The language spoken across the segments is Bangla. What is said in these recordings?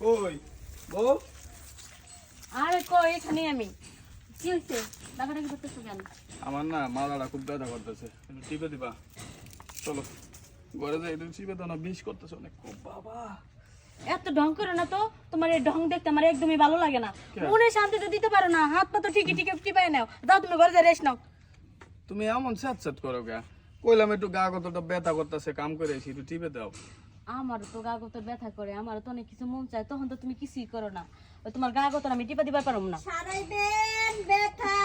কই বউ? আরে কই এখানে আমি। কি হইছে? দাদাটা কি করতেছ কেন? আমার না মাথাটা খুব ব্যথা করতেছে, একটু টিপে দিবা? চলো ঘরে যাই, একটু টিপে দাও না, বিষ করতেছে অনেক খুব। বাবা এত ঢং করো না তো, তোমার এই ঢং দেখতে আমার একদমই ভালো লাগে না। কেন? মনে শান্তি তো দিতে পারো না, হাত পা তো ঠিকই ঠিকই টিপাই নাও। যাও তুমি ঘরে যাই রেস্ট নাও। তুমি এমন স্যাঁত স্যাঁত করো গা? কইলাম একটু গা কতটা ব্যথা করতেছে, কাম করে এসে একটু টিপে দাও। আমারও তো গা গত ব্যথা করে, আমারও তো অনেক কিছু মন চায়, তখন তো তুমি কিছুই করো না। ওই তোমার গা গত আমি টিপা দিবার পারব না। সারাইবেন ব্যথা,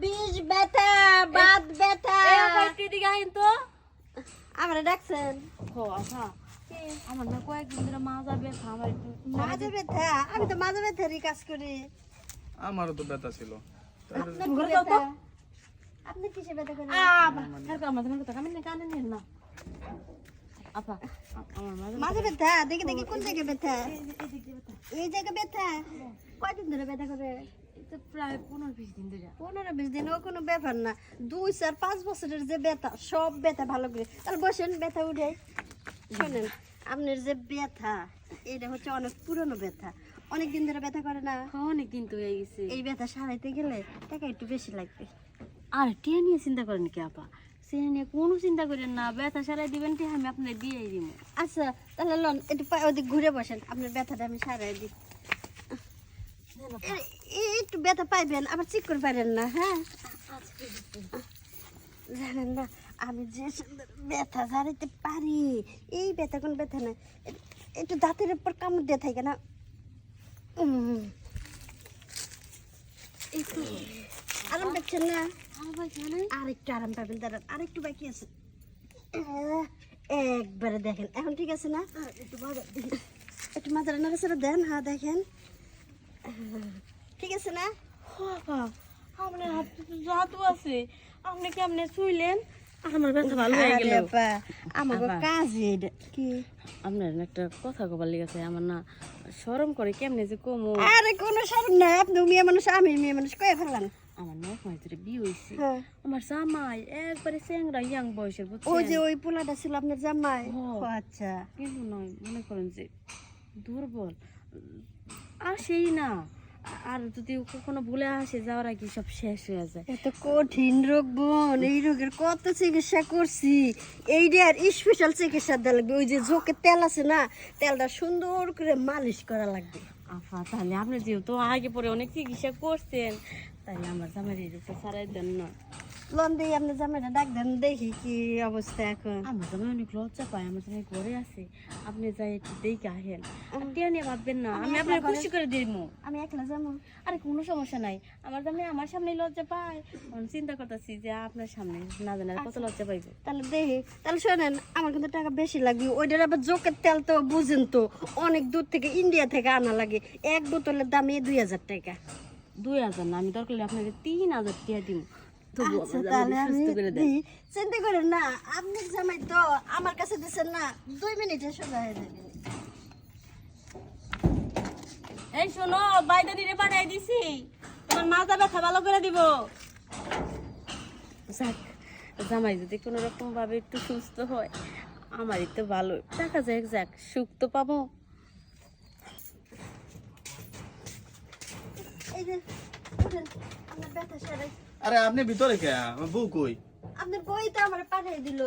বিষ ব্যথা, বাত ব্যথা। এই আপা একটু এদিকে আইন তো। আমরা ডাকছেন ও আচ্ছা, আমার না কয়েকদিন ধরে মাজা ব্যথা, আমার একটু মাঝে ব্যথা? আমি তো মাঝে ব্যথারই কাজ করি। আমারও তো ব্যথা ছিল। তাহলে আপনার ঘরে কি যাও তো। ব্যথা? আপনি কিসে ব্যথা করেন? এরকম আমার তোমার কথা কানে কানে নেন না। আপা আমার মাজা মাঝে ব্যথা? দেখি দেখি কোন জায়গায় ব্যথা? এই জায়গায় ব্যথা? কয়দিন ধরে ব্যথা করে? তো প্রায় 15-20 দিন ধরে। 15-20 দিন ও কোনো ব্যাপার না। 2-4-5 বছরের যে ব্যথা, সব ব্যথা ভালো করে। তাহলে বসেন, ব্যথা উঠে। শোনেন, আপনার যে ব্যথা, এটা হচ্ছে অনেক পুরনো ব্যথা। অনেক দিন ধরে ব্যথা করে না? অনেক দিন তো হয়ে গেছে। এই ব্যথা সারাইতে গেলে টাকা একটু বেশি লাগবে। আর টিয়া নিয়ে চিন্তা করেন কি আপা? সে নিয়ে কোনো চিন্তা করেন না, ব্যথা সারাই দিবেন টিয়া আমি আপনার দিয়েই দিব। আচ্ছা তাহলে লন একটু ওদিক ঘুরে বসেন, আপনার ব্যথাটা আমি সারাই দিই। একটু ব্যথা পাইবেন, আবার চিক করে পারেন না। হ্যাঁ জানেন না, আমি যে সুন্দর ব্যথা সারাইতে পারি। এই ব্যথা কোন ব্যথা না, একটু দাঁতের উপর কামড় দিয়ে থাকে না। একটু আরাম পাচ্ছেন না? আরেকটু আরাম পাবেন, দাঁড়ান আরেকটু বাকি আছে। একবারে দেখেন এখন ঠিক আছে না? একটু মাথাটা নাড়াচাড়া দেন। হ্যাঁ দেখেন ঠিক আছে না? আপা আপনার হাতে তো জাদু আছে, আপনি কেমনে শুইলেন আমার ব্যথা ভালো হয়ে গেল। আমাকে আপা। কাজ এটা কি? আপনার একটা কথা কবার লেগেছে, আমার না শরম করে কেমনে যে কমো। আরে কোনো শরম নাই, আপনি মেয়ে মানুষ আমি মেয়ে মানুষ কয়ে ফেললাম। আমার 9 মাস ধরে বিয়ে হয়েছে, হ্যাঁ। আমার জামাই একবারে চ্যাংরা ইয়াং বয়সের, ওই যে বুঝছেন? ওই পোলাটা ছিল আপনার জামাই? ও। ও আচ্ছা। কিন্তু নয়, মনে করেন যে দুর্বল, আসেই না। আর যদি কখনো ভুলে আসে, যাওয়ার আগে সব শেষ হয়ে যায়। এত কঠিন রোগ বোন, এই রোগের কত চিকিৎসা করছি। এইটার স্পেশাল চিকিৎসা দেওয়া লাগবে। ওই যে ঝোঁকের তেল আছে না, তেলটা সুন্দর করে মালিশ করা লাগবে। আফা তাহলে আপনি যেহেতু আগে পরে অনেক চিকিৎসা করছেন, তাহলে আমার জামাই রেখে ছাড়াই দেন না। লন দিয়ে আপনি জামাইটা ডাক দেন, দেখি কি অবস্থা এখন। আমার জামাই অনেক লজ্জা পায়, আমার জামাই ঘরে আছে, আপনি যাই একটু দেখে আহেন। আর টিয়া নিয়ে ভাববেন না, আমি আপনার খুশি করে দিব। আমি একলা যাবো? আরে কোনো সমস্যা নাই, আমার জামাই আমার সামনেই লজ্জা পায়। আমি চিন্তা করতেছি যে আপনার সামনে না জানার কত লজ্জা পাইব। তাহলে দেখি, তাহলে শোনেন আমার কিন্তু টাকা বেশি লাগবে। ওইটার আবার জোকের তেল তো বুঝেন তো, অনেক দূর থেকে ইন্ডিয়া থেকে আনা লাগে। এক বোতলের দাম 2000 টাকা। 2000 না, আমি দরকার হলে আপনাকে 3000 টাকা দিব। তবু আচ্ছা, আমার তাহলে জামাইকে আমি সুস্থ করে দেন। দিই। চিন্তা করেন না, আপনি জামাই তো আমার কাছে দিচ্ছেন না, 2 মিনিটে সোজা হয়ে যাবে। এই শোনো, বাইদানি রে পাঠাই দিছি, তোমার মাথা ব্যথা ভালো করে দিব। যাক, জামাই যদি কোনো রকম ভাবে একটু সুস্থ হয়, আমারই তো ভালো। টাকা যাক যাক, সুখ তো পাবো। এই যে উঠেন, আপনার ব্যথা সারাই। আরে আপনি ভিতরে কে? আমার বউ কই? আপনার বই তো আমার পাঠিয়ে দিল।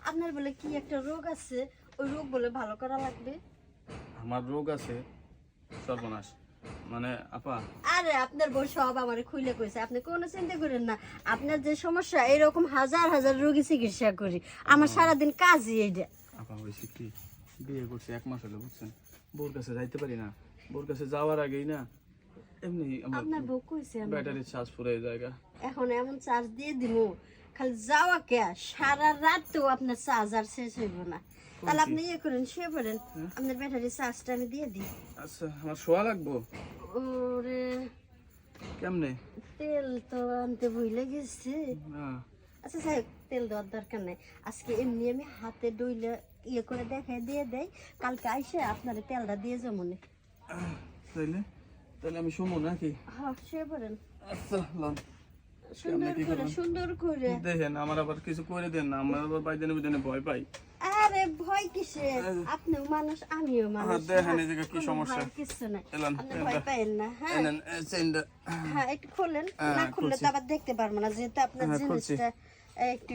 আপনার বলে কি একটা রোগ আছে, ওই রোগ বলে ভালো করা লাগবে। আমার রোগ আছে? সর্বনাশ। মানে আপা, আরে আপনার বই সব আমার খুলে কইছে, আপনি কোনো চিন্তা করেন না। আপনার যে সমস্যা, এরকম হাজার হাজার রোগী চিকিৎসা করি। আমার সারাদিন কাজই এইটা। আপা হয়েছে কি, বিয়ে করছে 1 মাস হলো, বুঝছেন? বউর কাছে যাইতে পারি না। বউর কাছে যাওয়ার আগেই না এমনি আমার আপনার বউ কইছে আমি ব্যাটারির চার্জ ফুরাই জায়গা। এখন এমন চার্জ দিয়ে দিব, খালি যাওয়া কে সারা রাত তো আপনার চার্জ আর শেষ হইব না। তাহলে আপনি ইয়ে করেন, শুয়ে পড়েন, আপনার ব্যাটারি চার্জটা আমি দিয়ে দিই। আচ্ছা, আমার শোয়া লাগবো? ওরে কেমনে? তেল তো আনতে ভুলে গেছে। না আচ্ছা সাহেব, তেল দেওয়ার দরকার নেই। আজকে এমনি আমি হাতে ডইলে ইয়ে করে দেখাই দিয়ে দেই, কালকে আইসে আপনার তেলটা দিয়ে যাবো মনে। তাইলে তাহলে আমি শুনবো নাকি? হ্যাঁ শুয়ে পড়েন। আচ্ছা লন। সুন্দর কি করে করবেন? সুন্দর করে দেখেন আমার আবার কিছু করে দেন না, আমার আবার বাইদানে বুঝানে ভয় পাই। আরে ভয় কিসের, আপনিও মানুষ আমিও মানুষ। দেখেন এই জায়গা কি কোনো সমস্যা। ভয়ের কিছু নাই, এলান, আপনি ভয় পাইেন না। হ্যাঁ এনেন, চেইনটা। হ্যাঁ একটু খোলেন, না খুললে তো আবার দেখতে পারবো না, যেহেতু আপনার হ্যাঁ, খুলছি। জিনিসটা একটু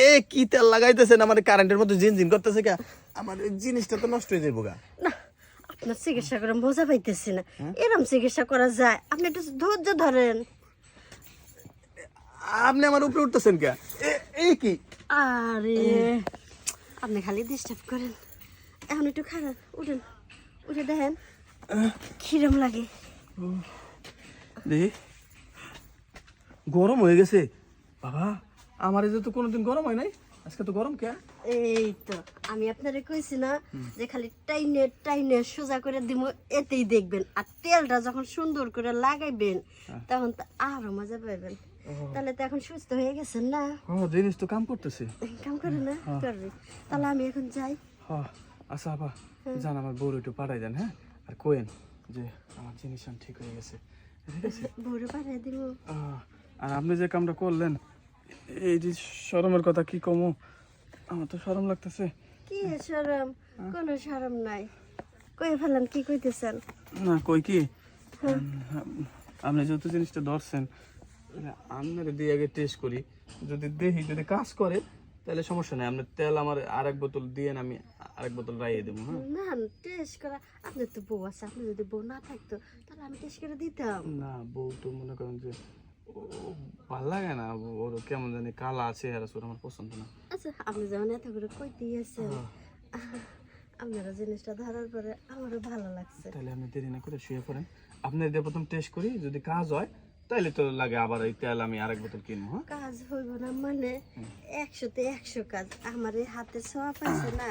এ কি তেল লাগাইতেছেন আমার কারেন্টের মতো জিন করতেছে কে? আমার এই জিনিসটা তো নষ্ট হয়ে যাবো গা। না, আপনার চিকিৎসা করে মজা পাইতেছি না। এরম চিকিৎসা করা যায়, আপনি একটু ধৈর্য ধরেন। আপনি আমার উপরে উঠতেছেন কে? এই কি আরে আপনি খালি ডিস্টার্ব করেন। এখন একটু খারাপ, উঠেন, উঠে দেখেন কিরম লাগে। দেখি গরম হয়ে গেছে বাবা। আমার এই যে তো কোনোদিন গরম হয় নাই, আজকে তো গরম কে? এই তো আমি আপনারে কইছি না যে খালি টাইনে টাইনে সোজা করে দিব, এতেই দেখবেন। আর তেলটা যখন সুন্দর করে লাগাইবেন তখন তো আরো মজা পাবেন। তাহলে তো এখন সুস্থ হয়ে গেছেন না, ও জিনিস তো কাম করতেছে। কাম করে না করবে। তাহলে আমি এখন যাই। আচ্ছা আপা জান, আমার বউর একটু পাঠাই দেন, হ্যাঁ? আর কোয়েন যে আমার জিনিস ঠিক হয়ে গেছে, ঠিক আছে? বউরে পাঠিয়ে দিব। আর আপনি যে কামটা করলেন, এই যে শরমের কথা কি কমু, আমার তো শরম লাগতেছে। কি শরম? কোনো শরম নাই, কই ফেলেন, কি কইতেছেন? না কই কি, আপনি যেহেতু জিনিসটা ধরছেন, আপনার দিয়ে আগে টেস্ট করি, যদি দেখি যদি কাজ করে তাহলে সমস্যা নেই। আপনার তেল আমার আরেক বোতল দিয়ে আমি আরেক বোতল রাইয়ে দেবো। হ্যাঁ না টেস্ট করা, আপনার তো বউ আছে, আপনি যদি বউ না থাকতো তাহলে আমি টেস্ট করে দিতাম। না বউ তো মনে করেন যে ভাল লাগে না, ওর কেমন জানি কালা আছে, আর ওর আমার পছন্দ না। আচ্ছা আপনি যখন এত করে কই দিয়েছেন, আপনারা জিনিসটা ধরার পরে আমারও ভালো লাগছে। তাহলে আপনি দেরি না করে শুয়ে পড়েন, আপনার দিয়ে প্রথম টেস্ট করি, যদি কাজ হয় তাহলে তো লাগে আবার এই তেল আমি আরেক বোতল কিনবো। হ্যাঁ কাজ হইব না মানে 100-তে 100 কাজ। আমার এই হাতে ছোঁয়া পাইছে না,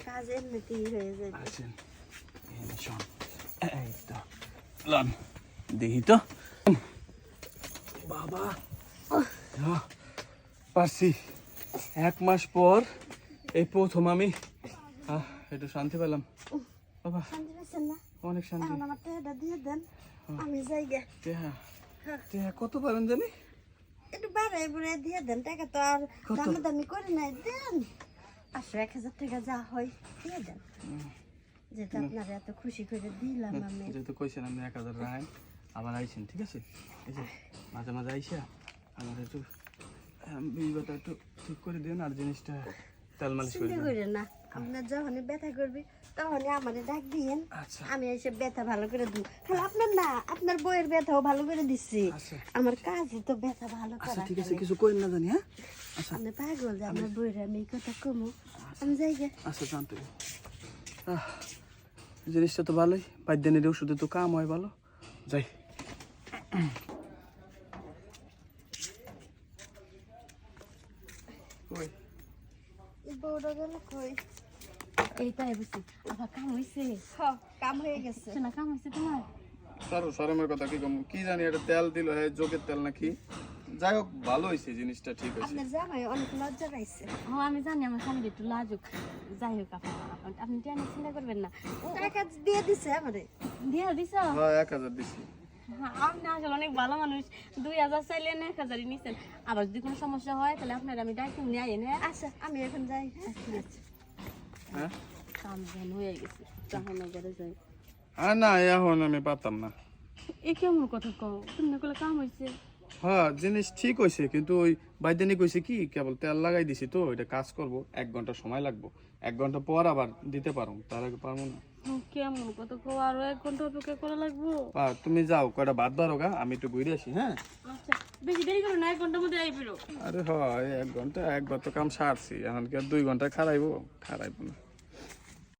কাজ এমনিতেই হয়ে যায়। আছেন শোন, এই তো লন দেখি তো বাবা, পারছি। 1 মাস পর এই প্রথম আমি একটু শান্তি পেলাম বাবা, শান্তি পাইছেন না? অনেক শান্তি। এখন আমার টাকাটা দিয়ে দেন, আমি যাই গে। কত পারেন জানি, একটু বাড়াই বুড়ে দিয়ে দেন, টাকা তো আর দামি দামি করে নাই, দেন 500-1000 টাকা যা হয় দিয়ে দেন। যেটা আপনারা এত খুশি করে দিলাম আমি। যেহেতু কইছেন আপনি 1000 রাখেন, আবার আইছেন, ঠিক আছে? এই যে মাঝে মাঝে আইসা আমার একটু বিবাহটা একটু ঠিক করে দিন, আর জিনিসটা তেল মালিশ করে চিন্তা দিন। করেন না, আপনার যখনই ব্যথা করবি তখনই আমারে ডাক দিয়েন, আচ্ছা আমি এসে ব্যথা ভালো করে দিই। খালি আপনার না, আপনার বইয়ের ব্যথাও ভালো করে দিচ্ছি। আচ্ছা আমার কাজই তো ব্যথা ভালো আচ্ছা করা। ঠিক আছে, কিছু করেন না জানি। হ্যাঁ আচ্ছা আপনি পাগল যে আমার বইয়ের আমি এই কথা কমু, আমি যাই গে। আচ্ছা জানতে জিনিসটা তো ভালোই, পাঁচদিনের ওষুধে তো কাম হয় ভালো, যাই। কই বউটা গেল কই? এই তাই বুঝছি আবার কাম হয়েছে, কাম হয়ে গেছে। শোনা কাম হয়েছে তোমার? সারো শরমের কথা কি কম, কি জানি এটা তেল দিল, হ্যাঁ যোগের তেল নাকি। যাই হোক ভালো হয়েছে, জিনিসটা ঠিক হয়েছে। আপনার জামাই অনেক লজ্জা পাইছে। ও আমি জানি আমার স্বামীর একটু লাজুক, যাই হোক আপনি টেনে চিন্তা করবেন না। টাকা দিয়ে দিছে আমারে। দিয়ে দিছ? হ্যাঁ 1000 দিছি। হ্যাঁ আপনি আসলে অনেক ভালো মানুষ, 2000 চাইলেন 1000ই নিছেন। আবার যদি কোনো সমস্যা হয় তাহলে আপনার আমি ডাইরেক্ট নিয়ে আইন। হ্যাঁ আচ্ছা আমি এখন যাই। হ্যাঁ ঠিক আছে, হ্যাঁ কাম জ্ঞান হয়ে গেছে, তখন ঘরে যাই। আর না এখন আমি পারতাম না। এ কেমন কথা কও, তুমি না করলে কাম হয়েছে? হ্যাঁ জিনিস ঠিক হয়েছে, কিন্তু ওই বৈজ্ঞানিক হয়েছে কি, কেবল তেল লাগাই দিছি তো, এটা কাজ করব 1 ঘন্টা সময় লাগবে, 1 ঘন্টা পর আবার দিতে পারো, তার আগে পারবো না। ও কেমন কথা কও, আরো 1 ঘন্টা অপেক্ষা করা লাগবো? তুমি যাও, কয়টা ভাত বারো গা, আমি একটু ঘুরে আসি। হ্যাঁ আচ্ছা বেশি দেরি করো না, 1 ঘন্টার মধ্যে আইবিরো। আরে হয় 1 ঘন্টা, একবার তো কাম সারছি, এখন কি আর 2 ঘন্টা খারাইবো না।